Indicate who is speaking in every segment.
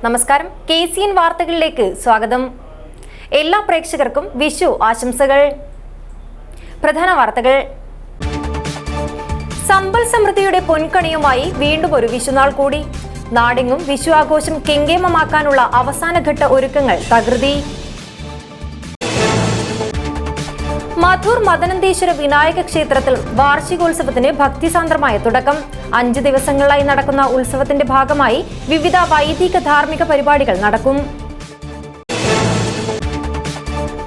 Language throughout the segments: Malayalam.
Speaker 1: നമസ്കാരം, KCN വാർത്തകളിലേക്ക് സ്വാഗതം. എല്ലാ പ്രേക്ഷകർക്കും വിഷു ആശംസകൾ. പ്രധാന വാർത്തകൾ. സമ്പൽ സമൃദ്ധിയുടെ പൊൻകണിയുമായി വീണ്ടും ഒരു വിഷുനാൾ കൂടി. നാടെങ്ങും വിഷു ആഘോഷം കെങ്കേമമാക്കാനുള്ള അവസാനഘട്ട ഒരുക്കങ്ങൾ തകൃതി. മധൂർ മദനന്തേശ്വര വിനായക ക്ഷേത്രത്തിൽ വാർഷികോത്സവത്തിന് ഭക്തിസാന്ദ്രമായ തുടക്കം. 5 ദിവസങ്ങളിലായി നടക്കുന്ന ഉത്സവത്തിന്റെ ഭാഗമായി വിവിധ വൈദിക ധാർമ്മിക പരിപാടികൾ നടക്കും.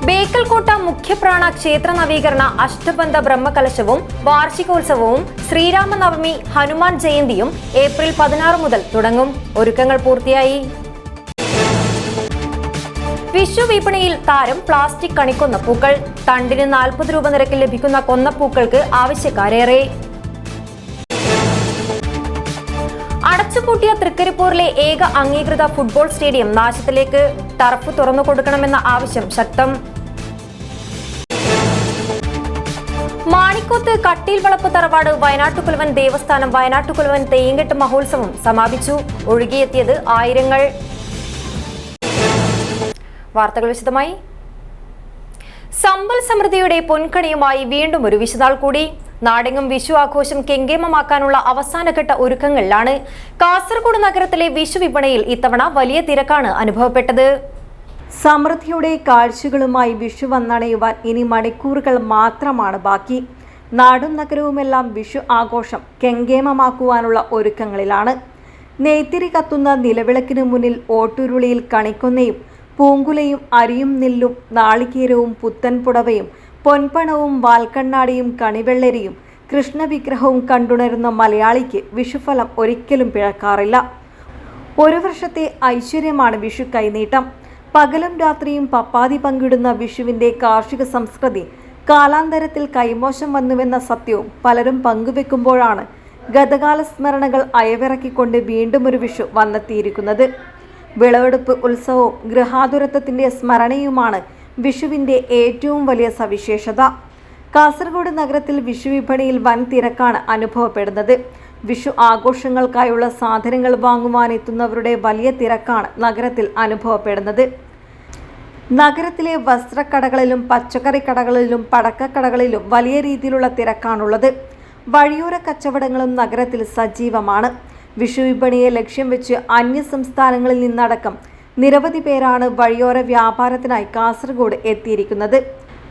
Speaker 1: ബേക്കൽകോട്ട മുഖ്യപ്രാണ ക്ഷേത്ര നവീകരണ അഷ്ടബന്ധ ബ്രഹ്മകലശവും വാർഷികോത്സവവും ശ്രീരാമനവമി ഹനുമാൻ ജയന്തിയും ഏപ്രിൽ 16 മുതൽ തുടങ്ങും. ഒരുക്കങ്ങൾ പൂർത്തിയായി. വിഷു വിപണിയിൽ താരം പ്ലാസ്റ്റിക് കണിക്കൊന്ന പൂക്കൾ. തണ്ടിന് 40 രൂപ നിരക്കിൽ ലഭിക്കുന്ന കൊന്നപ്പൂക്കൾക്ക് ആവശ്യക്കാരേറെ. അടച്ചുപൂട്ടിയ തൃക്കരിപ്പൂരിലെ ഏക അംഗീകൃത ഫുട്ബോൾ സ്റ്റേഡിയം നാശത്തിലേക്ക്. ടർഫ് തുറന്നു കൊടുക്കണമെന്ന ആവശ്യം ശക്തം. മാണിക്കോത്ത് കട്ടിയിൽ വളപ്പ് തറവാട് വയനാട്ടുകുലവൻ ദേവസ്ഥാനം വയനാട്ടുകുലവൻ തെയ്യങ്കെട്ട് മഹോത്സവം സമാപിച്ചു. ഒഴുകിയെത്തിയത് ആയിരങ്ങൾ. വാർത്തകൾ വിശദമായി. സമ്പൽ സമൃദ്ധിയുടെ പൊൻകണിയുമായി വീണ്ടും ഒരു വിഷുനാൾ കൂടി. നാടെങ്ങും വിഷു ആഘോഷം കെങ്കേമമാക്കാനുള്ള അവസാനഘട്ട ഒരുക്കങ്ങളിലാണ്. കാസർഗോഡ് നഗരത്തിലെ വിഷു വിപണിയിൽ ഇത്തവണ വലിയ തിരക്കാണ് അനുഭവപ്പെട്ടത്.
Speaker 2: സമൃദ്ധിയുടെ കാഴ്ചകളുമായി വിഷു വന്നണയുവാൻ ഇനി മണിക്കൂറുകൾ മാത്രമാണ് ബാക്കി. നാടും നഗരവുമെല്ലാം വിഷു ആഘോഷം കെങ്കേമമാക്കുവാനുള്ള ഒരുക്കങ്ങളിലാണ്. നെയ്ത്തിരി കത്തുന്ന നിലവിളക്കിനു മുന്നിൽ ഓട്ടുരുളിയിൽ കണിക്കൊന്നയും പൂങ്കുലയും അരിയും നെല്ലും നാളികേരവും പുത്തൻ പുടവയും പൊൻപണവും വാൽക്കണ്ണാടിയും കണിവെള്ളരിയും കൃഷ്ണവിഗ്രഹവും കണ്ടുണരുന്ന മലയാളിക്ക് വിഷുഫലം ഒരിക്കലും പിഴക്കാറില്ല. ഒരു വർഷത്തെ ഐശ്വര്യമാണ് വിഷു കൈനീട്ടം. പകലും രാത്രിയും പപ്പാതി പങ്കിടുന്ന വിഷുവിൻ്റെ കാർഷിക സംസ്കൃതി കാലാന്തരത്തിൽ കൈമോശം വന്നുവെന്ന സത്യവും പലരും പങ്കുവെക്കുമ്പോഴാണ് ഗതകാല സ്മരണകൾ അയവിറക്കിക്കൊണ്ട് വീണ്ടും ഒരു വിഷു വന്നെത്തിയിരിക്കുന്നത്. വിളവെടുപ്പ് ഉത്സവവും ഗൃഹാതുരത്വത്തിൻ്റെ സ്മരണയുമാണ് വിഷുവിൻ്റെ ഏറ്റവും വലിയ സവിശേഷത. കാസർഗോഡ് നഗരത്തിൽ വിഷു വിപണിയിൽ വൻ തിരക്കാണ് അനുഭവപ്പെടുന്നത്. വിഷു ആഘോഷങ്ങൾക്കായുള്ള സാധനങ്ങൾ വാങ്ങുവാനെത്തുന്നവരുടെ വലിയ തിരക്കാണ് നഗരത്തിൽ അനുഭവപ്പെടുന്നത്. നഗരത്തിലെ വസ്ത്രക്കടകളിലും പച്ചക്കറി കടകളിലും പടക്കക്കടകളിലും വലിയ രീതിയിലുള്ള തിരക്കാണുള്ളത്. വഴിയോര കച്ചവടങ്ങളും നഗരത്തിൽ സജീവമാണ്. വിഷു വിപണിയെ ലക്ഷ്യം വെച്ച് അന്യ സംസ്ഥാനങ്ങളിൽ നിന്നടക്കം നിരവധി പേരാണ് വഴിയോര വ്യാപാരത്തിനായി കാസർഗോഡ് എത്തിയിരിക്കുന്നത്.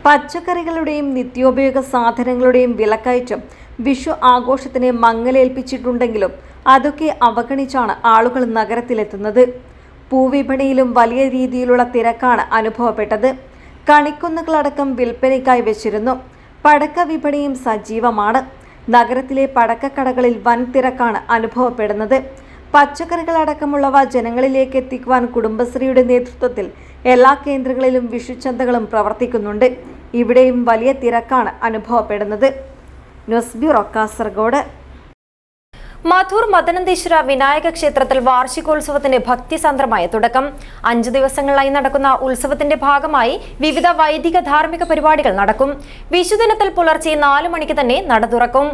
Speaker 2: പച്ചക്കറികളുടെയും നിത്യോപയോഗ സാധനങ്ങളുടെയും വിലക്കയറ്റം വിഷു ആഘോഷത്തിന് മങ്ങലേൽപ്പിച്ചിട്ടുണ്ടെങ്കിലും അതൊക്കെ അവഗണിച്ചാണ് ആളുകൾ നഗരത്തിലെത്തുന്നത്. പൂവിപണിയിലും വലിയ രീതിയിലുള്ള തിരക്കാണ് അനുഭവപ്പെട്ടത്. കണിക്കൊന്നുകളടക്കം വിൽപ്പനയ്ക്കായി വെച്ചിരുന്നു. പടക്ക വിപണിയും സജീവമാണ്. നഗരത്തിലെ പടക്കക്കടകളിൽ വൻ തിരക്കാണ് അനുഭവപ്പെടുന്നത്. പച്ചക്കറികളടക്കമുള്ളവ ജനങ്ങളിലേക്ക് എത്തിക്കുവാൻ കുടുംബശ്രീയുടെ നേതൃത്വത്തിൽ എല്ലാ കേന്ദ്രങ്ങളിലും വിഷുചന്തകളും പ്രവർത്തിക്കുന്നുണ്ട്. ഇവിടെയും വലിയ തിരക്കാണ് അനുഭവപ്പെടുന്നത്. News bureau, Kasaragod.
Speaker 1: മധൂർ മദനന്തേശ്വര വിനായക ക്ഷേത്രത്തിൽ വാർഷികോത്സവത്തിന് ഭക്തിസാന്ദ്രമായ തുടക്കം. 5 ദിവസങ്ങളിലായി നടക്കുന്ന ഉത്സവത്തിന്റെ ഭാഗമായി വിവിധ വൈദിക ധാർമ്മിക പരിപാടികൾ നടക്കും. വിഷുദിനത്തിൽ പുലർച്ചെ 4 മണിക്ക് തന്നെ നട തുറക്കും.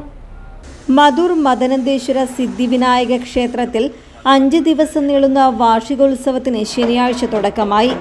Speaker 2: മധൂർ മദനന്തേശ്വര സിദ്ധിവിനായക ക്ഷേത്രത്തിൽ 5 ദിവസം നീളുന്ന വാർഷികോത്സവത്തിന് ശനിയാഴ്ച തുടക്കമായി.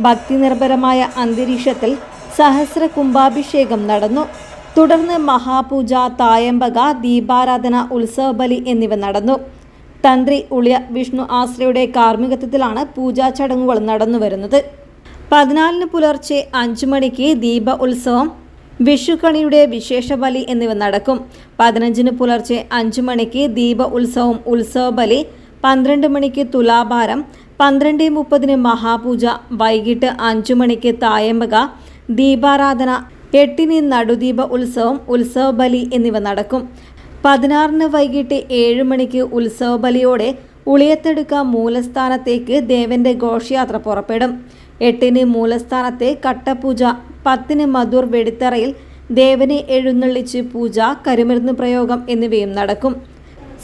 Speaker 2: ഭക്തിനിർഭരമായ അന്തരീക്ഷത്തിൽ സഹസ്ര കുംഭാഭിഷേകം നടന്നു. തുടർന്ന് മഹാപൂജ, തായമ്പക, ദീപാരാധന, ഉത്സവബലി എന്നിവ നടന്നു. തന്ത്രി ഉളിയ വിഷ്ണു ആശ്രയുടെ കാർമ്മികത്വത്തിലാണ് പൂജാ ചടങ്ങുകൾ നടന്നുവരുന്നത്. 14 പുലർച്ചെ 5 മണിക്ക് ദീപ ഉത്സവം, വിഷുക്കണിയുടെ വിശേഷ ബലി എന്നിവ നടക്കും. 15 പുലർച്ചെ 5 മണിക്ക് ദീപ ഉത്സവം, ഉത്സവബലി, 12 മണിക്ക് തുലാഭാരം, 12:30 മഹാപൂജ, വൈകിട്ട് 5 മണിക്ക് തായമ്പക, ദീപാരാധന, 8 നടുദീപ ഉത്സവം, ഉത്സവബലി എന്നിവ നടക്കും. 16 വൈകിട്ട് 7 മണിക്ക് ഉത്സവബലിയോടെ ഉളിയത്തെടുക്ക മൂലസ്ഥാനത്തേക്ക് ദേവന്റെ ഘോഷയാത്ര പുറപ്പെടും. 8 മൂലസ്ഥാനത്തെ കട്ടപൂജ, 10 മധുർ വെടിത്തറയിൽ ദേവനെ എഴുന്നള്ളിച്ച് പൂജ, കരിമരുന്ന് പ്രയോഗം എന്നിവയും നടക്കും.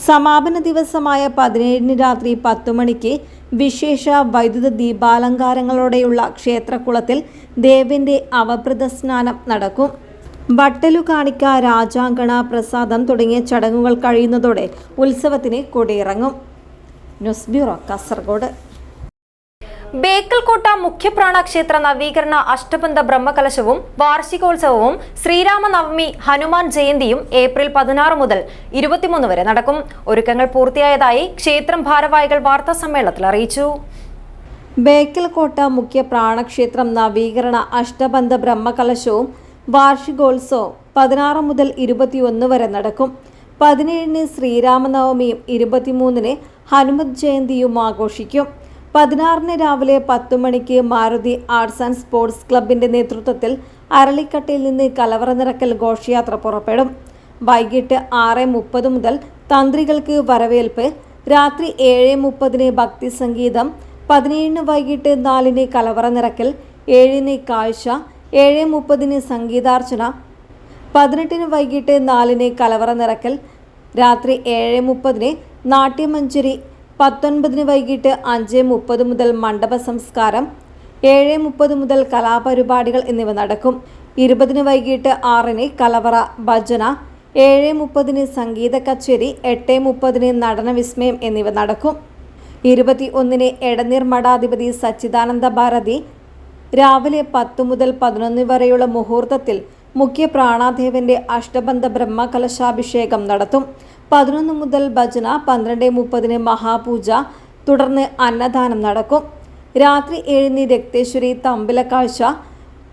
Speaker 2: സമാപന ദിവസമായ 17 രാത്രി 10 മണിക്ക് വിശേഷ വൈദ്യുത ദീപാലങ്കാരങ്ങളോടെയുള്ള ക്ഷേത്രക്കുളത്തിൽ ദേവന്റെ അവഭൃത സ്നാനം നടക്കും. ബട്ടലു കാണിക്ക, രാജാങ്കണ, പ്രസാദം തുടങ്ങിയ ചടങ്ങുകൾ കഴിയുന്നതോടെ ഉത്സവത്തിന് കൊടിയിറങ്ങും. News bureau, Kasaragod.
Speaker 1: ബേക്കൽകോട്ട മുഖ്യപ്രാണ ക്ഷേത്ര നവീകരണ അഷ്ടബന്ധ ബ്രഹ്മകലശവും വാർഷികോത്സവവും ശ്രീരാമനവമി, ഹനുമാൻ ജയന്തിയും ഏപ്രിൽ 16 മുതൽ 23 വരെ നടക്കും. ഒരുക്കങ്ങൾ പൂർത്തിയായതായി ക്ഷേത്രം ഭാരവാഹികൾ വാർത്താ സമ്മേളനത്തിൽ അറിയിച്ചു.
Speaker 2: ബേക്കൽകോട്ട മുഖ്യ പ്രാണക്ഷേത്രം നവീകരണ അഷ്ടബന്ധ ബ്രഹ്മകലശവും വാർഷികോത്സവം 16 മുതൽ 21 വരെ നടക്കും. 17 ശ്രീരാമനവമിയും 23 ഹനുമത് ജയന്തിയും ആഘോഷിക്കും. 16 രാവിലെ 10 മണിക്ക് മാരുതി ആർട്സ് ആൻഡ് സ്പോർട്സ് ക്ലബിന്റെ നേതൃത്വത്തിൽ അരളിക്കട്ടയിൽ നിന്ന് കലവറ നിറക്കൽ ഘോഷയാത്ര പുറപ്പെടും. വൈകിട്ട് 6:30 മുതൽ തന്ത്രികൾക്ക് വരവേൽപ്പ്, രാത്രി 7:30 ഭക്തി സംഗീതം, 17 വൈകിട്ട് 4 കലവറ നിറക്കൽ, 7 കാഴ്ച, 7:30 സംഗീതാർച്ചന, 18 വൈകിട്ട് 4 കലവറ നിറക്കൽ, രാത്രി 7:30 നാട്യമഞ്ജരി, 19 വൈകിട്ട് 5:30 മുതൽ മണ്ഡപ സംസ്കാരം, 7:30 മുതൽ കലാപരിപാടികൾ എന്നിവ നടക്കും. 20 വൈകിട്ട് 6 കലവറ, ഭജന, 7:30 സംഗീത കച്ചേരി, 8:30 നടന വിസ്മയം എന്നിവ നടക്കും. 21 എടനീർ മഠാധിപതി സച്ചിദാനന്ദ ഭാരതി രാവിലെ 10 മുതൽ 11 വരെയുള്ള മുഹൂർത്തത്തിൽ മുഖ്യ പ്രാണാദേവന്റെ അഷ്ടബന്ധ ബ്രഹ്മകലശാഭിഷേകം നടത്തും. 11 മുതൽ ഭജന, 12:30 മഹാപൂജ, തുടർന്ന് അന്നദാനം നടക്കും. രാത്രി 7 രക്തേശ്വരി തമ്പിലക്കാഴ്ച,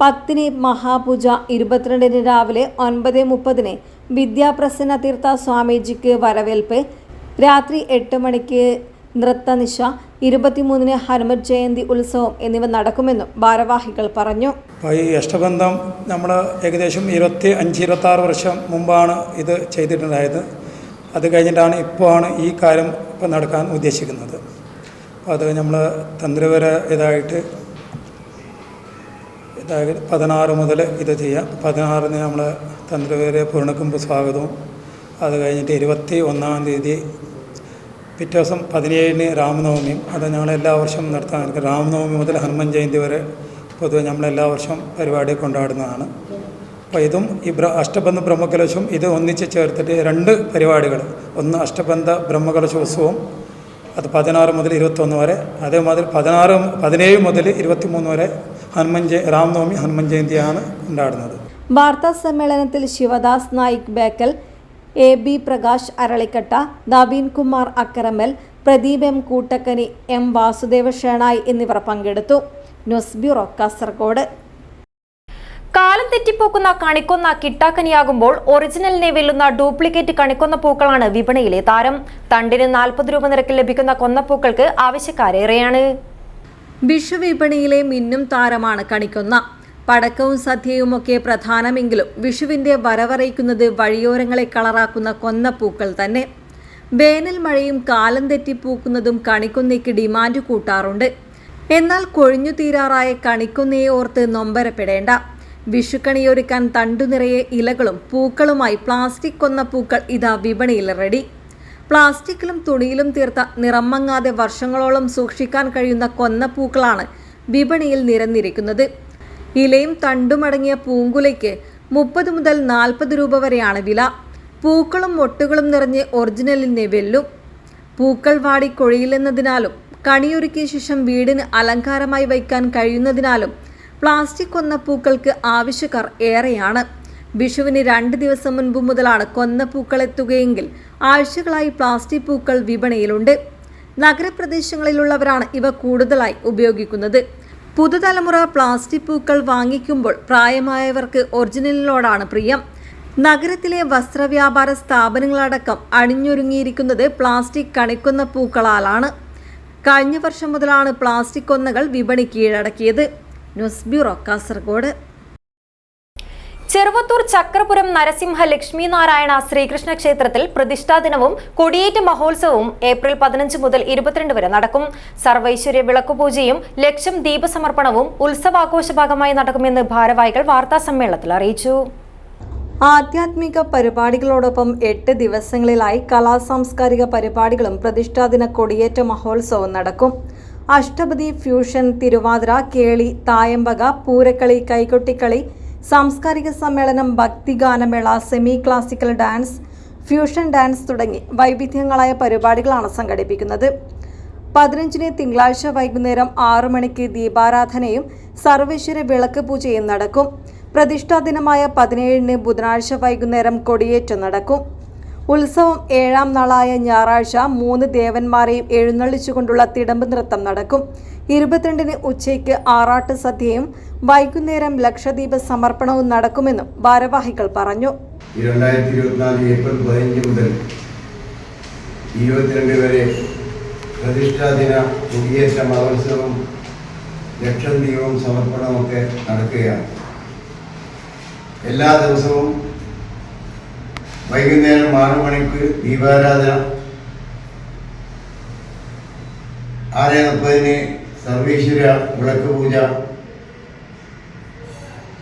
Speaker 2: 10 മഹാപൂജ, 22 രാവിലെ 9:30 വിദ്യാപ്രസന്ന തീർത്ഥ സ്വാമിജിക്ക് വരവേൽപ്പ്, രാത്രി 8 മണിക്ക് നൃത്തനിശ, 23 ഹനുമത് ജയന്തി ഉത്സവം എന്നിവ നടക്കുമെന്നും ഭാരവാഹികൾ പറഞ്ഞു.
Speaker 3: ഈ അഷ്ടബന്ധം നമ്മൾ ഏകദേശം 25-26 വർഷം മുമ്പാണ് ഇത് ചെയ്തിട്ടുണ്ടായത്. അത് കഴിഞ്ഞിട്ടാണ് ഇപ്പോഴാണ് ഈ കാര്യം ഇപ്പം നടക്കാൻ ഉദ്ദേശിക്കുന്നത്. അപ്പോൾ അത് നമ്മൾ തന്ത്രിപര ഇതായിട്ട് 16 മുതൽ ഇത് ചെയ്യാം. 16 നമ്മൾ തന്ത്രിപര പൂർണ്ണക്കുമ്പ് സ്വാഗതവും, അത് കഴിഞ്ഞിട്ട് 21-ാം തീയതി പിറ്റേ ദിവസം 17 രാമനവമിയും, അത് ഞങ്ങൾ എല്ലാ വർഷവും നടത്താൻ. രാമനവമി മുതൽ ഹനുമാൻ ജയന്തി വരെ പൊതുവെ നമ്മൾ എല്ലാ വർഷവും പരിപാടി കൊണ്ടാടുന്നതാണ്. അപ്പോൾ ഇതും ഈ അഷ്ടബന്ധ ബ്രഹ്മകലശവും ഇത് ഒന്നിച്ച് ചേർത്തിട്ട് 2 പരിപാടികൾ, ഒന്ന് അഷ്ടബന്ധ ബ്രഹ്മകലശോത്സവവും, അത് 16 മുതൽ 21 വരെ, അതേമാതിരി 17 മുതൽ 23 വരെ രാമനവമി, ഹനുമാൻ ജയന്തിയാണ് കൊണ്ടാടുന്നത്.
Speaker 2: വാർത്താ സമ്മേളനത്തിൽ Sivadas Naik Bekal, AB Prakash അരളിക്കട്ട, Naveen Kumar അക്കരമൽ, Pradeep M Koottakkani, M വാസുദേവ ഷേണായി എന്നിവർ പങ്കെടുത്തു. News bureau, Kasaragod.
Speaker 1: കാലം തെറ്റിപ്പോക്കുന്ന കണിക്കൊന്ന കിട്ടാക്കനിയാകുമ്പോൾ ഒറിജിനലിനെ വെല്ലുന്ന ഡ്യൂപ്ലിക്കേറ്റ് കണിക്കൊന്ന പൂക്കളാണ് വിപണിയിലെ താരം. തണ്ടിന് 40 രൂപ നിരക്കിൽ ലഭിക്കുന്ന കൊന്നപ്പൂക്കൾക്ക് ആവശ്യക്കാരേറെയാണ്.
Speaker 2: വിഷുവിപണിയിലെ മിന്നും താരമാണ് കണിക്കൊന്ന. പടക്കവും സദ്യയുമൊക്കെ പ്രധാനമെങ്കിലും വിഷുവിൻ്റെ വരവറിയിക്കുന്നത് വഴിയോരങ്ങളെ കളറാക്കുന്ന കൊന്നപ്പൂക്കൾ തന്നെ. വേനൽ മഴയും കാലം തെറ്റിപ്പൂക്കുന്നതും കണിക്കൊന്നയ്ക്ക് ഡിമാൻഡ് കൂട്ടാറുണ്ട്. എന്നാൽ കൊഴിഞ്ഞു തീരാറായ കണിക്കൊന്നയെ ഓർത്ത് നൊമ്പരപ്പെടേണ്ട. വിഷുക്കണിയൊരുക്കാൻ തണ്ടുനിറയെ ഇലകളും പൂക്കളുമായി പ്ലാസ്റ്റിക് കൊന്നപ്പൂക്കൾ ഇതാ വിപണിയിൽ റെഡി. പ്ലാസ്റ്റിക്കിലും തുണിയിലും തീർത്ത നിറം മങ്ങാതെ വർഷങ്ങളോളം സൂക്ഷിക്കാൻ കഴിയുന്ന കൊന്നപ്പൂക്കളാണ് വിപണിയിൽ നിരന്നിരിക്കുന്നത്. ഇലയും തണ്ടുമടങ്ങിയ പൂങ്കുലയ്ക്ക് 30 മുതൽ 40 രൂപ വരെയാണ് വില. പൂക്കളും മൊട്ടുകളും നിറഞ്ഞ് ഒറിജിനലിനെ വെല്ലും. പൂക്കൾ വാടി കൊഴിയില്ലെന്നതിനാലും കണിയൊരുക്കിയ ശേഷം വീടിന് അലങ്കാരമായി വയ്ക്കാൻ കഴിയുന്നതിനാലും പ്ലാസ്റ്റിക് കൊന്നപ്പൂക്കൾക്ക് ആവശ്യക്കാർ ഏറെയാണ്. വിഷുവിന് 2 ദിവസം മുൻപ് മുതലാണ് കൊന്നപ്പൂക്കൾ എത്തുകയെങ്കിൽ ആഴ്ചകളായി പ്ലാസ്റ്റിക് പൂക്കൾ വിപണിയിലുണ്ട്. നഗരപ്രദേശങ്ങളിലുള്ളവരാണ് ഇവ കൂടുതലായി ഉപയോഗിക്കുന്നത്. പുതുതലമുറ പ്ലാസ്റ്റിക് പൂക്കൾ വാങ്ങിക്കുമ്പോൾ പ്രായമായവർക്ക് ഒറിജിനലിനോടാണ് പ്രിയം. നഗരത്തിലെ വസ്ത്രവ്യാപാര സ്ഥാപനങ്ങളടക്കം അണിഞ്ഞൊരുങ്ങിയിരിക്കുന്നത് പ്ലാസ്റ്റിക് കണിക്കൊന്ന പൂക്കളാലാണ്. കഴിഞ്ഞ വർഷം മുതലാണ് പ്ലാസ്റ്റിക് കൊന്നകൾ വിപണി കീഴടക്കിയത്. News bureau, Kasaragod.
Speaker 1: ചെറുവത്തൂർ ചക്രപുരം നരസിംഹ ലക്ഷ്മീനാരായണ ശ്രീകൃഷ്ണ ക്ഷേത്രത്തിൽ പ്രതിഷ്ഠാ ദിനവും കൊടിയേറ്റ് മഹോത്സവവും ഏപ്രിൽ 15 മുതൽ 22 വരെ നടക്കും. സർവൈശ്വര്യ വിളക്കുപൂജയും ലക്ഷം ദീപസമർപ്പണവും ഉത്സവാഘോഷ ഭാഗമായി നടക്കുമെന്ന് ഭാരവാഹികൾ വാർത്താസമ്മേളനത്തിൽ അറിയിച്ചു.
Speaker 2: ആധ്യാത്മിക പരിപാടികളോടൊപ്പം 8 ദിവസങ്ങളിലായി കലാസാംസ്കാരിക പരിപാടികളും പ്രതിഷ്ഠാദിന കൊടിയേറ്റ മഹോത്സവവും നടക്കും. അഷ്ടപതി, ഫ്യൂഷൻ, തിരുവാതിര, കേളി, തായമ്പക, പൂരക്കളി, കൈകൊട്ടിക്കളി, സാംസ്കാരിക സമ്മേളനം, ഭക്തിഗാനമേള, semi classical dance, fusion dance തുടങ്ങി വൈവിധ്യങ്ങളായ പരിപാടികളാണ് സംഘടിപ്പിക്കുന്നത്. 15 തിങ്കളാഴ്ച വൈകുന്നേരം 6 മണിക്ക് ദീപാരാധനയും സർവൈശ്വര്യ വിളക്ക് പൂജയും നടക്കും. പ്രതിഷ്ഠാ ദിനമായ 17 ബുധനാഴ്ച വൈകുന്നേരം കൊടിയേറ്റം നടക്കും. ഉത്സവം 7ാം നാളായ ഞായറാഴ്ച 3 ദേവന്മാരെയും എഴുന്നള്ളിച്ചുകൊണ്ടുള്ള തിടമ്പ് നൃത്തം നടക്കും. 22 ഉച്ചയ്ക്ക് ആറാട്ട് സദ്യയും വൈകുന്നേരം ലക്ഷദീപ സമർപ്പണവും നടക്കുമെന്നും ഭാരവാഹികൾ പറഞ്ഞു.
Speaker 4: 2024 ഏപ്രിൽ 15 മുതൽ 22 വരെ പ്രതിഷ്ഠാദിന കൊടിയേറ്റ മഹോത്സവം ലക്ഷദീപവും സമർപ്പണമൊക്കെ നടക്കുകയാണ്. എല്ലാ ദിവസവും വൈകുന്നേരം 6 മണിക്ക് ദീപാരാധന, 6:30 സർവീശ്വര വിളക്ക് പൂജ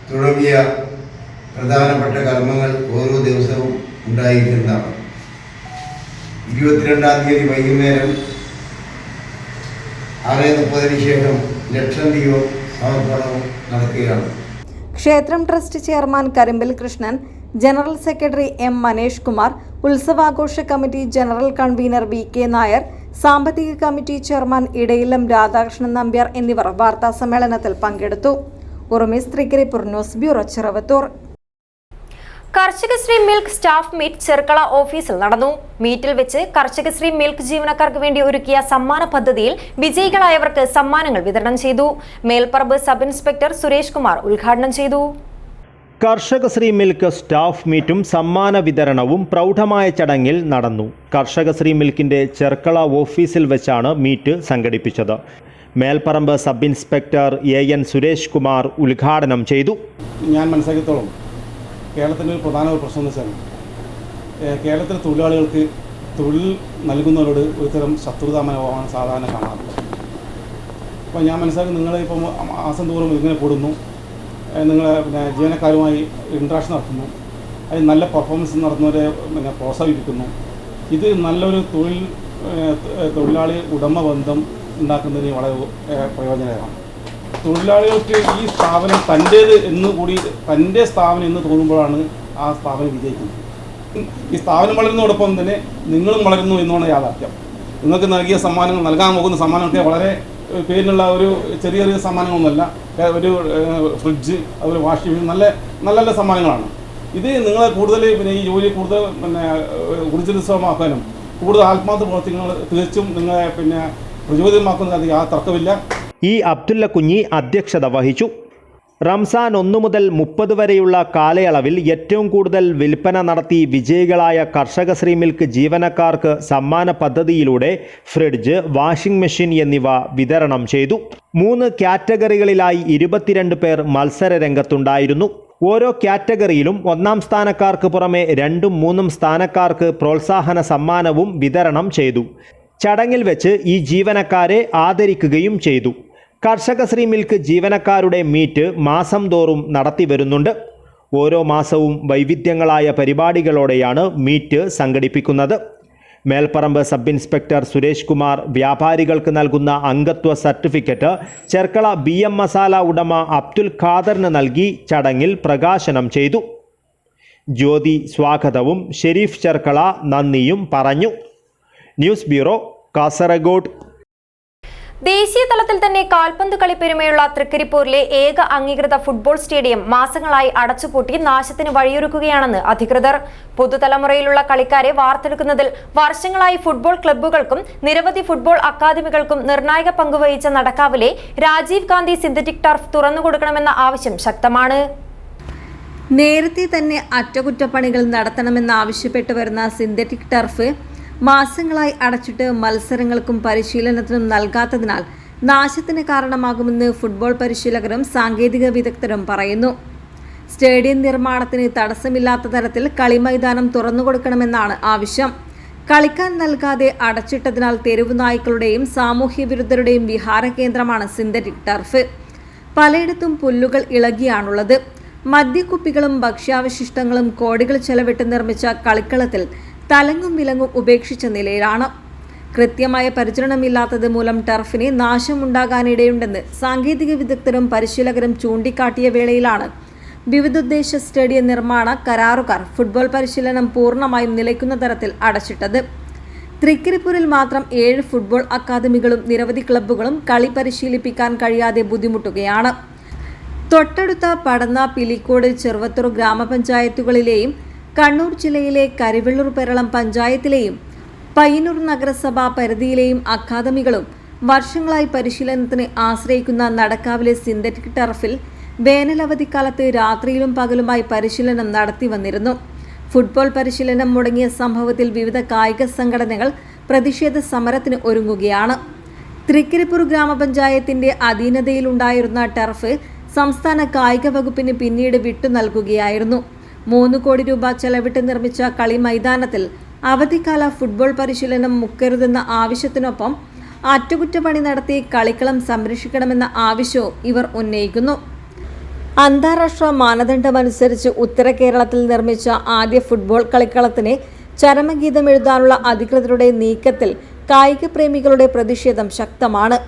Speaker 4: തുടങ്ങിയ പ്രധാനപ്പെട്ട കർമ്മങ്ങൾ ഓരോ ദിവസവും ഉണ്ടായിരിക്കുന്നതാണ്. 22-ാം തീയതി വൈകുന്നേരം 6:30 ശേഷം ലക്ഷം ദീപം സമർപ്പണവും നടക്കുകയാണ്.
Speaker 2: ക്ഷേത്രം trust chairman Karimbil Krishnan, general secretary M Manesh Kumar, ഉത്സവാഘോഷ committee general convener VK Nair, സാമ്പത്തിക കമ്മിറ്റി ചെയർമാൻ ഇടയിലം രാധാകൃഷ്ണൻ നമ്പ്യാർ എന്നിവർ വാർത്താസമ്മേളനത്തിൽ പങ്കെടുത്തു. Urumees Trikaripur, news bureau, Cheruvathur.
Speaker 1: Karshakasree milk staff meet Cherkala ഓഫീസിൽ നടന്നു. മീറ്റിൽ വെച്ച് കർഷകശ്രീ മിൽക്ക് ജീവനക്കാർക്ക് വേണ്ടി ഒരുക്കിയ സമ്മാന പദ്ധതിയിൽ വിജയികളായവർക്ക് സമ്മാനങ്ങൾ വിതരണം ചെയ്തു. മേൽപ്പറമ്പ് സബ് ഇൻസ്പെക്ടർ സുരേഷ് കുമാർ ഉദ്ഘാടനം ചെയ്തു.
Speaker 5: കർഷകശ്രീ മിൽക്ക് സ്റ്റാഫ് മീറ്റും സമ്മാന വിതരണവും പ്രൗഢമായ ചടങ്ങിൽ നടന്നു. കർഷകശ്രീ മിൽക്കിന്റെ ചെർക്കള ഓഫീസിൽ വെച്ചാണ് മീറ്റ് സംഘടിപ്പിച്ചത്. Melparamba sub inspector AN Suresh Kumar ഉദ്ഘാടനം ചെയ്തു.
Speaker 6: ഞാൻ മനസ്സിലാക്കിയത്തോളം കേരളത്തിൻ്റെ ഒരു പ്രധാന പ്രശ്നം എന്ന് വെച്ചാൽ കേരളത്തിലെ തൊഴിലാളികൾക്ക് തൊഴിൽ നൽകുന്നവരോട് ഒരുതരം ശത്രുതാ മനോഭാവമാണ് സാധാരണ കാണാറുള്ളത്. അപ്പോൾ ഞാൻ മനസ്സിലാക്കി നിങ്ങളിപ്പോൾ മാസം തോറും ഇങ്ങനെ കൂടുന്നു, നിങ്ങൾ ജീവനക്കാരുമായി ഇൻട്രാക്ഷൻ നടത്തുന്നു, അതിൽ നല്ല പെർഫോമൻസ് നടത്തുന്നവരെ പ്രോത്സാഹിപ്പിക്കുന്നു. ഇത് നല്ലൊരു തൊഴിലാളി ഉടമ ബന്ധം ഉണ്ടാക്കുന്നതിന് വളരെ പ്രയോജനകരമാണ്. തൊഴിലാളികൾക്ക് ഈ സ്ഥാപനം തൻ്റെ സ്ഥാപനം എന്ന് തോന്നുമ്പോഴാണ് ആ സ്ഥാപനം വിജയിക്കുന്നത്. ഈ സ്ഥാപനം വളരുന്നതോടൊപ്പം തന്നെ നിങ്ങളും വളരുന്നു എന്നാണ് യാഥാർത്ഥ്യം. നിങ്ങൾക്ക് നൽകിയ സമ്മാനങ്ങൾ, നൽകാൻ പോകുന്ന സമ്മാനമൊക്കെ വളരെ പേരിലുള്ള ഒരു ചെറിയ ചെറിയ സമ്മാനങ്ങളൊന്നുമല്ല. ഒരു ഫ്രിഡ്ജ്, അതുപോലെ വാഷിംഗ് മെഷീൻ, നല്ല നല്ല സമ്മാനങ്ങളാണ്. ഇത് നിങ്ങളെ കൂടുതൽ ഈ ജോലി കൂടുതൽ ഊർജ്ജസ്വമാക്കാനും കൂടുതൽ ആത്മാർത്ഥ പ്രവർത്തികൾ തീർച്ചും നിങ്ങളെ പ്രചോദിതമാക്കുന്നത് യാതൊരു തർക്കമില്ല.
Speaker 5: ഈ അബ്ദുല്ല കുഞ്ഞി അധ്യക്ഷത വഹിച്ചു. റംസാൻ 1 മുതൽ 30 വരെയുള്ള കാലയളവിൽ ഏറ്റവും കൂടുതൽ വിൽപ്പന നടത്തി വിജയികളായ കർഷകശ്രീ മിൽക്ക് ജീവനക്കാർക്ക് സമ്മാന പദ്ധതിയിലൂടെ ഫ്രിഡ്ജ്, വാഷിംഗ് മെഷീൻ എന്നിവ വിതരണം ചെയ്തു. 3 കാറ്റഗറികളിലായി 22 പേർ മത്സര രംഗത്തുണ്ടായിരുന്നു. ഓരോ കാറ്റഗറിയിലും 1ാം സ്ഥാനക്കാർക്ക് പുറമെ 2ഉം 3ഉം സ്ഥാനക്കാർക്ക് പ്രോത്സാഹന സമ്മാനവും വിതരണം ചെയ്തു. ചടങ്ങിൽ വെച്ച് ഈ ജീവനക്കാരെ ആദരിക്കുകയും ചെയ്തു. കർഷകശ്രീ മിൽക്ക് ജീവനക്കാരുടെ മീറ്റ് മാസം തോറും നടത്തി വരുന്നുണ്ട്. ഓരോ മാസവും വൈവിധ്യങ്ങളായ പരിപാടികളോടെയാണ് മീറ്റ് സംഘടിപ്പിക്കുന്നത്. മേൽപ്പറമ്പ് സബ് ഇൻസ്പെക്ടർ സുരേഷ് കുമാർ വ്യാപാരികൾക്ക് നൽകുന്ന അംഗത്വ സർട്ടിഫിക്കറ്റ് ചെർക്കള BM മസാല ഉടമ അബ്ദുൽ ഖാദറിന് നൽകി ചടങ്ങിൽ പ്രകാശനം ചെയ്തു. ജ്യോതി സ്വാഗതവും ഷെരീഫ് ചെർക്കള നന്ദിയും പറഞ്ഞു. News bureau, Kasaragod.
Speaker 1: ദേശീയ തലത്തിൽ തന്നെ കാൽപന്ത് കളി പെരുമയുള്ള തൃക്കരിപ്പൂരിലെ ഏക അംഗീകൃത ഫുട്ബോൾ സ്റ്റേഡിയം മാസങ്ങളായി അടച്ചുപൂട്ടി നാശത്തിന് വഴിയൊരുക്കുകയാണെന്ന് അധികൃതർ. പുതുതലമുറയിലുള്ള കളിക്കാരെ വാർത്തെടുക്കുന്നതിൽ വർഷങ്ങളായി ഫുട്ബോൾ ക്ലബ്ബുകൾക്കും നിരവധി ഫുട്ബോൾ അക്കാദമികൾക്കും നിർണായക പങ്കുവഹിച്ച നടക്കാവിലെ രാജീവ് ഗാന്ധി സിന്തറ്റിക് ടർഫ് തുറന്നുകൊടുക്കണമെന്ന ആവശ്യം ശക്തമാണ്.
Speaker 2: നേരത്തെ തന്നെ അറ്റകുറ്റപ്പണികൾ നടത്തണമെന്നാവശ്യപ്പെട്ടു വരുന്ന സിന്തറ്റിക് ടർഫ് മാസങ്ങളായി അടച്ചിട്ട് മത്സരങ്ങൾക്കും പരിശീലനത്തിനും നൽകാത്തതിനാൽ നാശത്തിന് കാരണമാകുമെന്ന് ഫുട്ബോൾ പരിശീലകരും സാങ്കേതിക വിദഗ്ധരും പറയുന്നു. സ്റ്റേഡിയം നിർമ്മാണത്തിന് തടസ്സമില്ലാത്ത തരത്തിൽ കളിമൈതാനം തുറന്നുകൊടുക്കണമെന്നാണ് ആവശ്യം. കളിക്കാൻ നൽകാതെ അടച്ചിട്ടതിനാൽ തെരുവു നായ്ക്കളുടെയും സാമൂഹ്യ വിരുദ്ധരുടെയും വിഹാര കേന്ദ്രമാണ് സിന്തറ്റിക് ടർഫ്. പലയിടത്തും പുല്ലുകൾ ഇളകിയാണുള്ളത്. മദ്യക്കുപ്പികളും ഭക്ഷ്യാവശിഷ്ടങ്ങളും കോടികൾ ചെലവിട്ട് നിർമ്മിച്ച കളിക്കളത്തിൽ തലങ്ങും വിലങ്ങും ഉപേക്ഷിച്ച നിലയിലാണ്. കൃത്യമായ പരിചരണമില്ലാത്തത് മൂലം ടർഫിന് നാശമുണ്ടാകാനിടയുണ്ടെന്ന് സാങ്കേതിക വിദഗ്ധരും പരിശീലകരും ചൂണ്ടിക്കാട്ടിയ വേളയിലാണ് വിവിധോദ്ദേശ സ്റ്റേഡിയം നിർമ്മാണ കരാറുകാർ ഫുട്ബോൾ പരിശീലനം പൂർണ്ണമായും നിലയ്ക്കുന്ന തരത്തിൽ അടച്ചിട്ടത്. തൃക്കരിപ്പൂരിൽ മാത്രം 7 ഫുട്ബോൾ അക്കാദമികളും നിരവധി ക്ലബ്ബുകളും കളി പരിശീലിപ്പിക്കാൻ കഴിയാതെ ബുദ്ധിമുട്ടുകയാണ്. തൊട്ടടുത്ത പടന്ന, പിലിക്കോട്, ചെറുവത്തൂർ ഗ്രാമപഞ്ചായത്തുകളിലെയും കണ്ണൂർ ജില്ലയിലെ കരിവെള്ളൂർ പെരളം പഞ്ചായത്തിലെയും പയ്യന്നൂർ നഗരസഭാ പരിധിയിലെയും അക്കാദമികളും വർഷങ്ങളായി പരിശീലനത്തിന് ആശ്രയിക്കുന്ന നടക്കാവിലെ സിന്തറ്റിക് ടർഫിൽ വേനലവധിക്കാലത്ത് രാത്രിയിലും പകലുമായി പരിശീലനം നടത്തി വന്നിരുന്നു. ഫുട്ബോൾ പരിശീലനം മുടങ്ങിയ സംഭവത്തിൽ വിവിധ കായിക സംഘടനകൾ പ്രതിഷേധ സമരത്തിന് ഒരുങ്ങുകയാണ്. തൃക്കരിപ്പൂർ ഗ്രാമപഞ്ചായത്തിന്റെ അധീനതയിലുണ്ടായിരുന്ന ടർഫ് സംസ്ഥാന കായിക വകുപ്പിന് പിന്നീട് വിട്ടു നൽകുകയായിരുന്നു. 3 കോടി രൂപ ചെലവിട്ട് നിർമ്മിച്ച കളി മൈതാനത്തിൽ അവധിക്കാല ഫുട്ബോൾ പരിശീലനം മുക്കരുതെന്ന ആവശ്യത്തിനൊപ്പം അറ്റകുറ്റപ്പണി നടത്തി കളിക്കളം സംരക്ഷിക്കണമെന്ന ആവശ്യവും ഇവർ ഉന്നയിക്കുന്നു. അന്താരാഷ്ട്ര മാനദണ്ഡമനുസരിച്ച് ഉത്തര കേരളത്തിൽ നിർമ്മിച്ച ആദ്യ ഫുട്ബോൾ കളിക്കളത്തിന് ചരമഗീതം എഴുതാനുള്ള അധികൃതരുടെ നീക്കത്തിൽ കായിക പ്രേമികളുടെ പ്രതിഷേധം ശക്തമാണ്.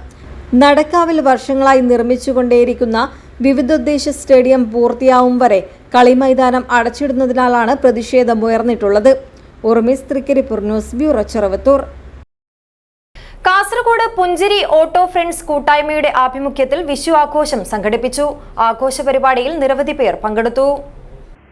Speaker 2: നടക്കാവിൽ വർഷങ്ങളായി നിർമ്മിച്ചുകൊണ്ടേയിരിക്കുന്ന വിവിധോദ്ദേശ സ്റ്റേഡിയം പൂർത്തിയാവും വരെ കളിമൈതാനം അടച്ചിടുന്നതിനാലാണ് പ്രതിഷേധമുയർന്നിട്ടുള്ളത്. ഉർമിസ്, തൃക്കരിപ്പൂർ ന്യൂസ് ബ്യൂറോ, ചെറുവത്തൂർ.
Speaker 1: കാസർഗോഡ് പുഞ്ചിരി ഓട്ടോ ഫ്രണ്ട്സ് കൂട്ടായ്മയുടെ ആഭിമുഖ്യത്തിൽ വിഷു ആഘോഷം സംഘടിപ്പിച്ചു. ആഘോഷ പരിപാടിയിൽ നിരവധി പേർ പങ്കെടുത്തു.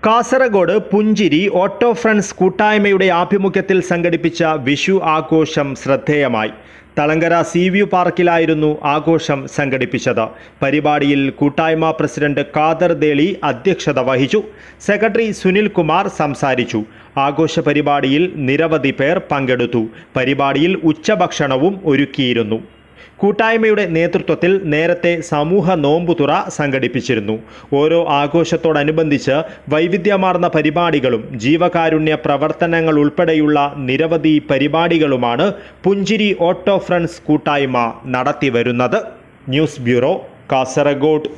Speaker 5: കാസർഗോഡ് പുഞ്ചിരി ഓട്ടോ ഫ്രണ്ട്സ് കൂട്ടായ്മയുടെ ആഭിമുഖ്യത്തിൽ സംഘടിപ്പിച്ച വിഷു ആഘോഷം ശ്രദ്ധേയമായി. തളങ്കര സീവ്യൂ പാർക്കിലായിരുന്നു ആഘോഷം സംഘടിപ്പിച്ചത്. പരിപാടിയിൽ കൂട്ടായ്മ പ്രസിഡന്റ് ഖാദർ ദേളി അധ്യക്ഷത വഹിച്ചു. സെക്രട്ടറി സുനിൽ കുമാർ സംസാരിച്ചു. ആഘോഷ പരിപാടിയിൽ നിരവധി പേർ പങ്കെടുത്തു. പരിപാടിയിൽ ഉച്ചഭക്ഷണവും ഒരുക്കിയിരുന്നു. കൂട്ടായ്മയുടെ നേതൃത്വത്തിൽ നേരത്തെ സമൂഹ നോമ്പുതുറ സംഘടിപ്പിച്ചിരുന്നു. ഓരോ ആഘോഷത്തോടനുബന്ധിച്ച് വൈവിധ്യമാർന്ന പരിപാടികളും ജീവകാരുണ്യ പ്രവർത്തനങ്ങൾ ഉൾപ്പെടെയുള്ള നിരവധി പരിപാടികളുമാണ് പുഞ്ചിരി ഓട്ടോ ഫ്രണ്ട്സ് കൂട്ടായ്മ നടത്തിവരുന്നത്. News bureau, Kasaragod.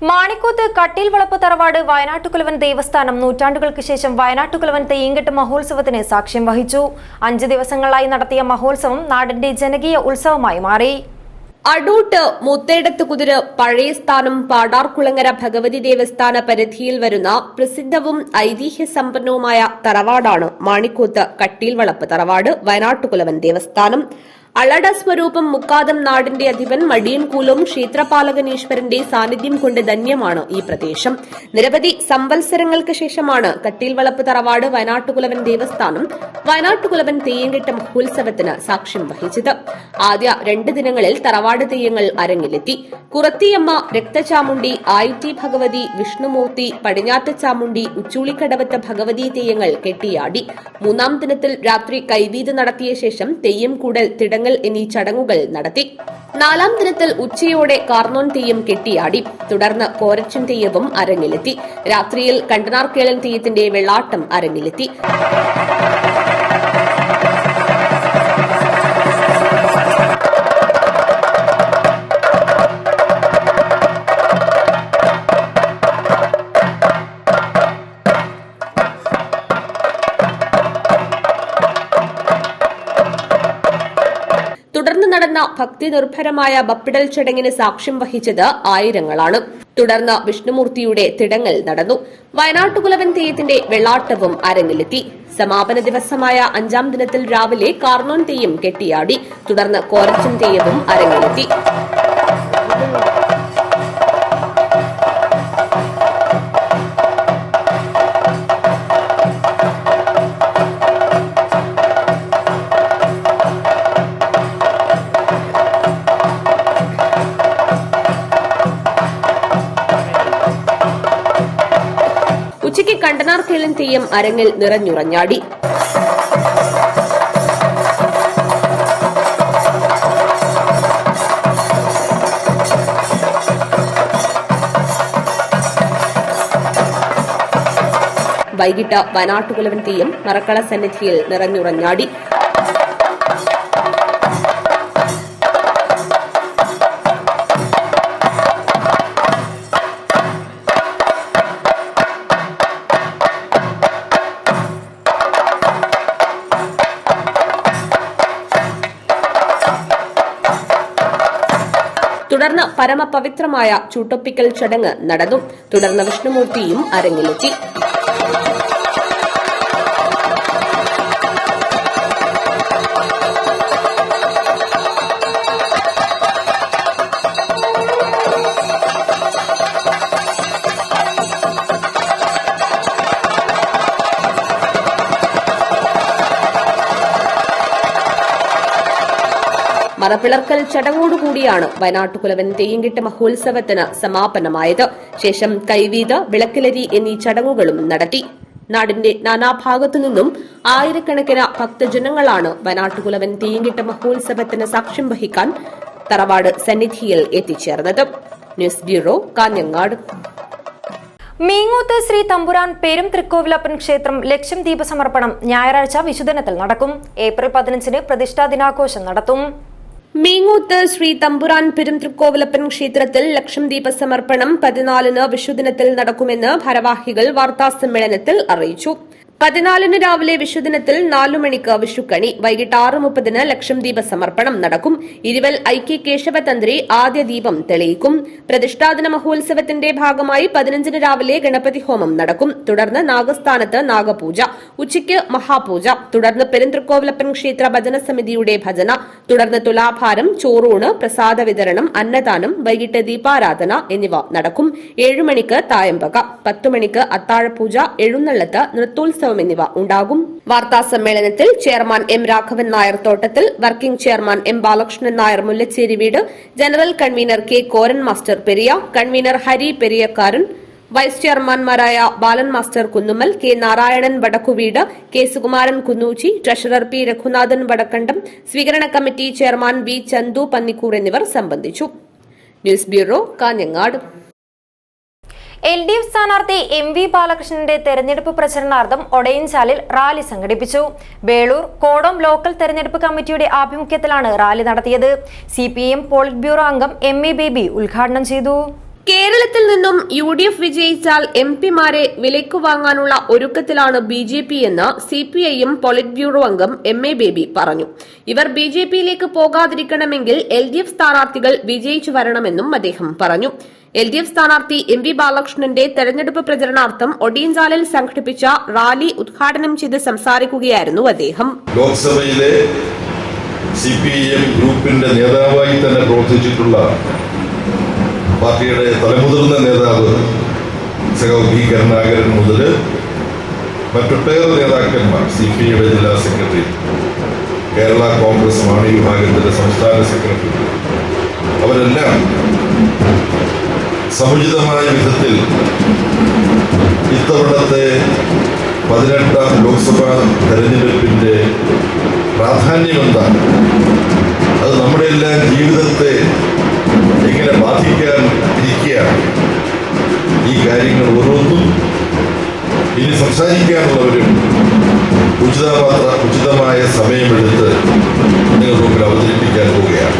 Speaker 1: മാണിക്കോത്ത് കട്ടിൽ വളപ്പ് തറവാട് വയനാട്ടുകുലവൻ ദേവസ്ഥാനം നൂറ്റാണ്ടുകൾക്ക് ശേഷം വയനാട്ടുകുലവൻ തെയ്യങ്കെട്ട് മഹോത്സവത്തിന് സാക്ഷ്യം വഹിച്ചു. 5 ദിവസങ്ങളായി നടത്തിയ മഹോത്സവം നാടിന്റെ ജനകീയ ഉത്സവമായി മാറി.
Speaker 7: അടൂട്ട് മുത്തേടത്ത് കുതിര് പഴയ സ്ഥാനം പാടാർകുളങ്ങര ഭഗവതി ദേവസ്ഥാന പരിധിയിൽ വരുന്ന പ്രസിദ്ധവും ഐതിഹ്യ സമ്പന്നവുമായ തറവാടാണ് മാണിക്കോത്ത് കട്ടിൽ വളപ്പ് തറവാട് വയനാട്ടുകുലവൻ ദേവസ്ഥാനം. അളട സ്വരൂപം മുക്കാദം നാടിന്റെ അധിപൻ മടിയൻകൂലും ക്ഷേത്രപാലകനീശ്വരന്റെ സാന്നിധ്യം കൊണ്ട് ധന്യമാണ് ഈ പ്രദേശം. നിരവധി സംവത്സരങ്ങൾക്ക് ശേഷമാണ് കട്ടിൽവളപ്പ് തറവാട് വയനാട്ടുകുലവൻ ദേവസ്ഥാനം വയനാട്ടുകുലവൻ തെയ്യങ്കെട്ട് മഹോത്സവത്തിന് സാക്ഷ്യം വഹിച്ചത്. ആദ്യ 2 ദിനങ്ങളിൽ തറവാട് തെയ്യങ്ങൾ അരങ്ങിലെത്തി. കുറത്തിയമ്മ, രക്തചാമുണ്ടി, ആയിറ്റി ഭഗവതി, വിഷ്ണുമൂർത്തി, പടിഞ്ഞാറ്റ് ചാമുണ്ടി, ഉച്ചൂളിക്കടവത്ത് ഭഗവതി തെയ്യങ്ങൾ കെട്ടിയാടി. 3-ാം ദിനത്തിൽ രാത്രി കൈവീത് നടത്തിയ ശേഷം തെയ്യം കൂടൽ, തിടങ്ങൽ എന്നീ ചടങ്ങുകൾ നടത്തി. 4-ാം ദിനത്തിൽ ഉച്ചയോടെ കാർന്നോൻ തെയ്യം കെട്ടിയാടി. തുടർന്ന് കോരച്ചൻ തെയ്യവും അരങ്ങിലെത്തി. രാത്രിയിൽ കണ്ടനാർക്കേളൻ തെയ്യത്തിന്റെ വെള്ളാട്ടം അരങ്ങിലെത്തി. തുടർന്ന് നടന്ന ഭക്തി നിർഭരമായ ബപ്പിടൽ ചടങ്ങിന് സാക്ഷ്യം വഹിച്ചത് ആയിരങ്ങളാണ്. തുടർന്ന് വിഷ്ണുമൂർത്തിയുടെ തിടങ്ങൽ നടന്നു. വയനാട്ടുകുലവൻ തെയ്യത്തിന്റെ വെള്ളാട്ടവും അരങ്ങിലെത്തി. സമാപന ദിവസമായ 5-ാം ദിനത്തിൽ രാവിലെ കാർന്നോൻ തെയ്യം കെട്ടിയാടി. തുടർന്ന് കോരച്ചൻ തെയ്യവും അരങ്ങിലെത്തി. ഉച്ചയ്ക്ക് കണ്ടനാർക്കേളൻ തെയ്യം അരങ്ങിൽ നിറഞ്ഞുറഞ്ഞാടി. വൈകിട്ട് വയനാട്ടുകുലവൻ തെയ്യം മറക്കള സന്നിധിയിൽ നിറഞ്ഞുറഞ്ഞാടി. തുടർന്ന് പരമപവിത്രമായ ചൂട്ടൊപ്പിക്കൽ ചടങ്ങ് നടന്നു. തുടർന്ന് വിഷ്ണുമൂർത്തിയും അരങ്ങിലെത്തി. മറപ്പിളർക്കൽ ചടങ്ങോടുകൂടിയാണ് വയനാട്ടുകുലവൻ തെയ്യംകെട്ട് മഹോത്സവത്തിന് സമാപനമായത്. ശേഷം കൈവീത്, വിളക്കിലരി എന്നീ ചടങ്ങുകളും നടത്തി. നാടിന്റെ നാനാഭാഗത്തുനിന്നും ആയിരക്കണക്കിന് ഭക്തജനങ്ങളാണ് വയനാട്ടുകുലവൻ തെയ്യംകെട്ട് മഹോത്സവത്തിന് സാക്ഷ്യം വഹിക്കാൻ തറവാട് സന്നിധിയിൽ എത്തിച്ചേർന്നത്. News bureau, Kanhangad.
Speaker 1: മീങ്ങൂത്ത് ശ്രീ തമ്പുരാൻ പെരും തൃക്കോവിലപ്പൻ ക്ഷേത്രം ലക്ഷം ദീപസമർപ്പണം ഞായറാഴ്ച വിശുദ്ധനത്തിൽ നടക്കും. ഏപ്രിൽ 15 പ്രതിഷ്ഠാ ദിനാഘോഷം നടത്തും.
Speaker 7: മീങ്ങൂത്ത് ശ്രീ തമ്പുരാൻ പെരും തൃക്കോവിലപ്പൻ ക്ഷേത്രത്തിൽ ലക്ഷം ദീപസമർപ്പണം 14 വിഷുദിനത്തിൽ നടക്കുമെന്ന് ഭാരവാഹികൾ വാർത്താസമ്മേളനത്തിൽ അറിയിച്ചു. 14 രാവിലെ വിഷുദിനത്തിൽ 4 മണിക്ക് വിഷുക്കണി, വൈകിട്ട് 6:30 ലക്ഷം ദീപസമർപ്പണം നടക്കും. ഇരുവൽ ഐക്യ കേശവതന്ത്രി ആദ്യ ദീപം തെളിയിക്കും. പ്രതിഷ്ഠാദിന മഹോത്സവത്തിന്റെ ഭാഗമായി 15 രാവിലെ ഗണപതി ഹോമം നടക്കും. തുടർന്ന് നാഗസ്ഥാനത്ത് നാഗപൂജ, ഉച്ചയ്ക്ക് മഹാപൂജ, തുടർന്ന് പെരുന്തൃക്കോവിലപ്പൻ ക്ഷേത്ര ഭജന സമിതിയുടെ ഭജന, തുടർന്ന് തുലാഭാരം, ചോറൂണ്, പ്രസാദ വിതരണം, അന്നദാനം, വൈകിട്ട് ദീപാരാധന എന്നിവ നടക്കും. 7 മണിക്ക് തായമ്പക, 10 മണിക്ക് അത്താഴപൂജ, എഴുന്നള്ളത്ത്, നൃത്തോത്സവം എന്നിവ ഉണ്ടാകും. വാർത്താ സമ്മേളനത്തിൽ chairman M Raghavan Nair Thottathil, working chairman M Balakrishnan Nair Mullacheri വീട്, general convener K Koran master Periya, convener Hari Periyakkaran, vice ചെയർമാൻമാരായ Balan master Kunnummal, K Narayanan Vadakkuveedu, K Sukumaran Kunnoochi, treasurer P Raghunathan Vadakkandam, സ്വീകരണ committee chairman B Chanthu Pannikkoor എന്നിവർ സംബന്ധിച്ചു. News bureau, Kanhangad.
Speaker 1: LDF സ്ഥാനാർത്ഥി MV ബാലകൃഷ്ണന്റെ തെരഞ്ഞെടുപ്പ് പ്രചരണാർത്ഥം ഒടയൻചാലിൽ റാലി സംഘടിപ്പിച്ചു. വേളൂർ കോടം ലോക്കൽ തെരഞ്ഞെടുപ്പ് കമ്മിറ്റിയുടെ ആഭിമുഖ്യത്തിലാണ് റാലി നടത്തിയത്. CPM പോളിറ്റ് ബ്യൂറോ അംഗം MA ബേബി ഉദ്ഘാടനം ചെയ്തു.
Speaker 7: കേരളത്തിൽ നിന്നും UDF വിജയിച്ചാൽ MP-മാരെ വിലയ്ക്ക് വാങ്ങാനുള്ള ഒരുക്കത്തിലാണ് BJP എന്ന് CPIM പോളിറ്റ് ബ്യൂറോ അംഗം MA ബേബി പറഞ്ഞു. ഇവർ BJPയിലേക്ക് പോകാതിരിക്കണമെങ്കിൽ LDF സ്ഥാനാർത്ഥികൾ വിജയിച്ചു വരണമെന്നും അദ്ദേഹം പറഞ്ഞു. LDF സ്ഥാനാർത്ഥി MV ബാലകൃഷ്ണന്റെ തെരഞ്ഞെടുപ്പ് പ്രചരണാർത്ഥം ഒടിയഞ്ചാലിൽ സംഘടിപ്പിച്ച റാലി ഉദ്ഘാടനം ചെയ്ത് സംസാരിക്കുകയായിരുന്നു അദ്ദേഹം.
Speaker 8: ലോക്സഭയിലെ CPIM ഗ്രൂപ്പിന്റെ നേതാവായി തന്നെ പ്രവർത്തിച്ചിട്ടുള്ള പാർട്ടിയുടെ തലമുതിർന്ന നേതാവ് സഖാവ് പി കരുണാകരൻ മുതൽ മറ്റൊട്ടേറെ നേതാക്കന്മാർ, CPIയുടെ ജില്ലാ സെക്രട്ടറി, കേരള കോൺഗ്രസ് മാണി വിഭാഗത്തിന്റെ സംസ്ഥാന സെക്രട്ടറി, അവരെല്ലാം സമുചിതമായ വിധത്തിൽ ഇത്തവണത്തെ 18ാം ലോക്സഭാ തെരഞ്ഞെടുപ്പിന്റെ പ്രാധാന്യമെന്താണ്, അത് നമ്മുടെ എല്ലാം ജീവിതത്തെ എങ്ങനെ ബാധിക്കാൻ ഇരിക്കുകയാണ്, ഈ കാര്യങ്ങൾ ഓരോന്നും ഇനി സംസാരിക്കാനുള്ളവരും ഉചിതമായ സമയമെടുത്ത് നിങ്ങൾ മുമ്പിൽ അവതരിപ്പിക്കാൻ പോവുകയാണ്.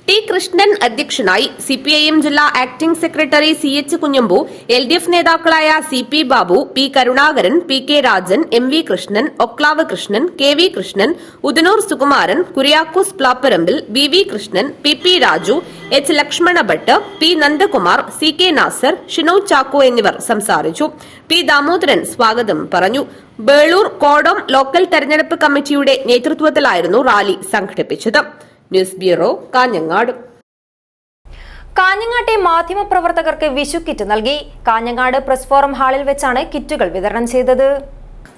Speaker 7: ടി കൃഷ്ണൻ അധ്യക്ഷനായി. CPIM ജില്ലാ acting secretary CH Kunhambu, LDF നേതാക്കളായ CP Babu, P Karunakaran, PK Rajan, MV Krishnan, Oklav Krishnan, KV Krishnan, Udanur Sukumaran, Kuriakose Plapparambil, BV Krishnan, PP Raju, H Lakshmana Bhat, P Nandakumar, CK Nasser, Shino Chacko എന്നിവർ സംസാരിച്ചു. P ദാമോദരൻ സ്വാഗതം പറഞ്ഞു. ബേളൂർ കോടം ലോക്കൽ തെരഞ്ഞെടുപ്പ് കമ്മിറ്റിയുടെ നേതൃത്വത്തിലായിരുന്നു റാലി സംഘടിപ്പിച്ചത്. News bureau, Kanhangad.
Speaker 1: കാഞ്ഞങ്ങാട്ടെ മാധ്യമപ്രവർത്തകർക്ക് വിഷു കിറ്റ് നൽകി. കാഞ്ഞങ്ങാട് പ്രസ് ഫോറം ഹാളിൽ വെച്ചാണ് കിറ്റുകൾ വിതരണം ചെയ്തത്.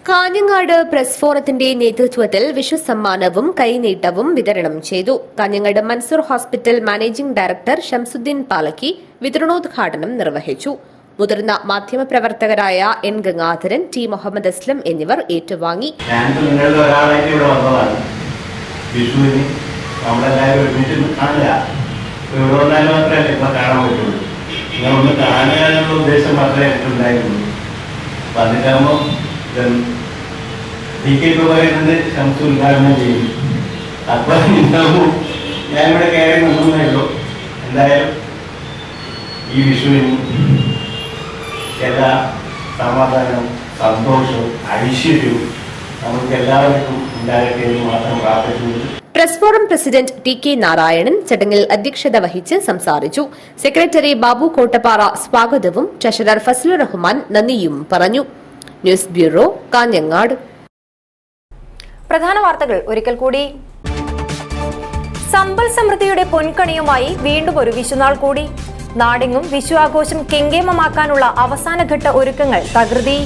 Speaker 7: കാഞ്ഞങ്ങാട് പ്രസ് ഫോറത്തിന്റെ നേതൃത്വത്തിൽ വിഷു സമ്മാനവും കൈനീട്ടവും വിതരണം ചെയ്തു. Kanhangad Mansoor hospital managing director Shamsuddin Palakki വിതരണോദ്ഘാടനം നിർവഹിച്ചു. മുതിർന്ന മാധ്യമപ്രവർത്തകരായ N ഗംഗാധരൻ, T മുഹമ്മദ് അസ്ലം എന്നിവർ ഏറ്റുവാങ്ങി.
Speaker 9: വിഷുവിന് നമ്മളെല്ലാവരും ഒരുമിച്ച് കാണില്ല, ഇവിടെ വന്നാലും മാത്രമല്ല ഇപ്പം കാണാൻ പറ്റുള്ളൂ. നിങ്ങൾ ഒന്ന് കാണുക ഉദ്ദേശം മാത്രമേ എനിക്കുണ്ടായിരുന്നുള്ളൂ. അപ്പം അതിനാകുമ്പോൾ DK ഇപ്പോൾ പറയുന്നത് ശംസു ഉദ്ഘാടനം ചെയ്യും. അപ്പം ഉണ്ടാകുമ്പോൾ ഞാനിവിടെ കയറി നിന്നേയുള്ളൂ. എന്തായാലും ഈ വിഷുവിന് എല്ലാ സമാധാനവും സന്തോഷവും ഐശ്വര്യവും നമുക്ക് എല്ലാവർക്കും ഉണ്ടാകട്ടെ എന്ന് മാത്രം പ്രാർത്ഥിക്കുന്നു.
Speaker 7: Press forum president TK Narayanan ചടങ്ങിൽ അധ്യക്ഷത വഹിച്ച് സംസാരിച്ചു. സെക്രട്ടറി ബാബു കോട്ടപ്പാറ സ്വാഗതവും ട്രഷറർ ഫസ്ലുർ റഹ്മാൻ നന്ദിയും പറഞ്ഞു. News bureau, Kanhangad.
Speaker 1: പ്രധാന വാർത്തകൾ ഒരിക്കൽ കൂടി. സമ്പൽ സമൃദ്ധിയുടെ പൊൻകണിയുമായി വീണ്ടും ഒരു വിഷുനാൾ കൂടി. നാടെങ്ങും വിഷു ആഘോഷം കെങ്കേമമാക്കാനുള്ള അവസാനഘട്ട ഒരുക്കങ്ങൾ തകൃതി.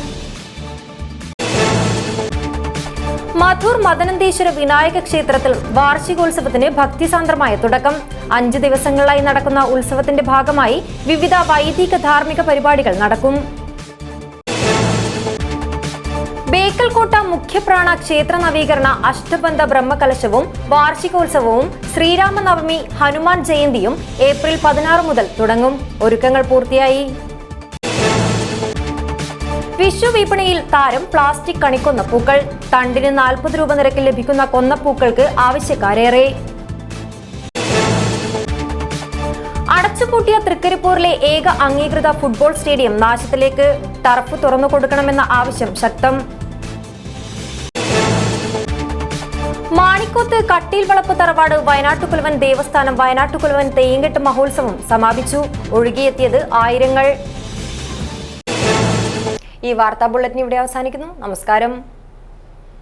Speaker 1: മധൂർ മദനന്തേശ്വര വിനായക ക്ഷേത്രത്തിൽ വാർഷികോത്സവത്തിന് ഭക്തിസാന്ദ്രമായ തുടക്കം. 5 ദിവസങ്ങളിലായി നടക്കുന്ന ഉത്സവത്തിന്റെ ഭാഗമായി വിവിധ വൈദിക ധാർമ്മിക പരിപാടികൾ നടക്കും. ബേക്കൽകോട്ട മുഖ്യപ്രാണ ക്ഷേത്ര നവീകരണ അഷ്ടബന്ധ ബ്രഹ്മകലശവും വാർഷികോത്സവവും ശ്രീരാമനവമി ഹനുമാൻ ജയന്തിയും ഏപ്രിൽ 16 മുതൽ തുടങ്ങും. ഒരുക്കങ്ങൾ പൂർത്തിയായി. വിഷു വിപണിയിൽ താരം പ്ലാസ്റ്റിക് കണിക്കൊന്ന പൂക്കൾ. തണ്ടിന് 40 രൂപ നിരക്കിൽ ലഭിക്കുന്ന കൊന്നപ്പൂക്കൾക്ക് ആവശ്യക്കാരേറെ. അടച്ചുപൂട്ടിയ തൃക്കരിപ്പൂരിലെ ഏക അംഗീകൃത ഫുട്ബോൾ സ്റ്റേഡിയം നാശത്തിലേക്ക്. ടർഫ് തുറന്നു കൊടുക്കണമെന്ന ആവശ്യം ശക്തം. മാണിക്കോത്ത് കട്ടിയിൽ വളപ്പ് തറവാട് വയനാട്ടുകുലവൻ ദേവസ്ഥാനം വയനാട്ടുകുലവൻ തെയ്യങ്കെട്ട് മഹോത്സവം സമാപിച്ചു. ഒഴുകിയെത്തിയത് ആയിരങ്ങൾ. ഈ വാർത്താ ബുള്ളറ്റിൻ ഇവിടെ അവസാനിക്കുന്നു. നമസ്കാരം.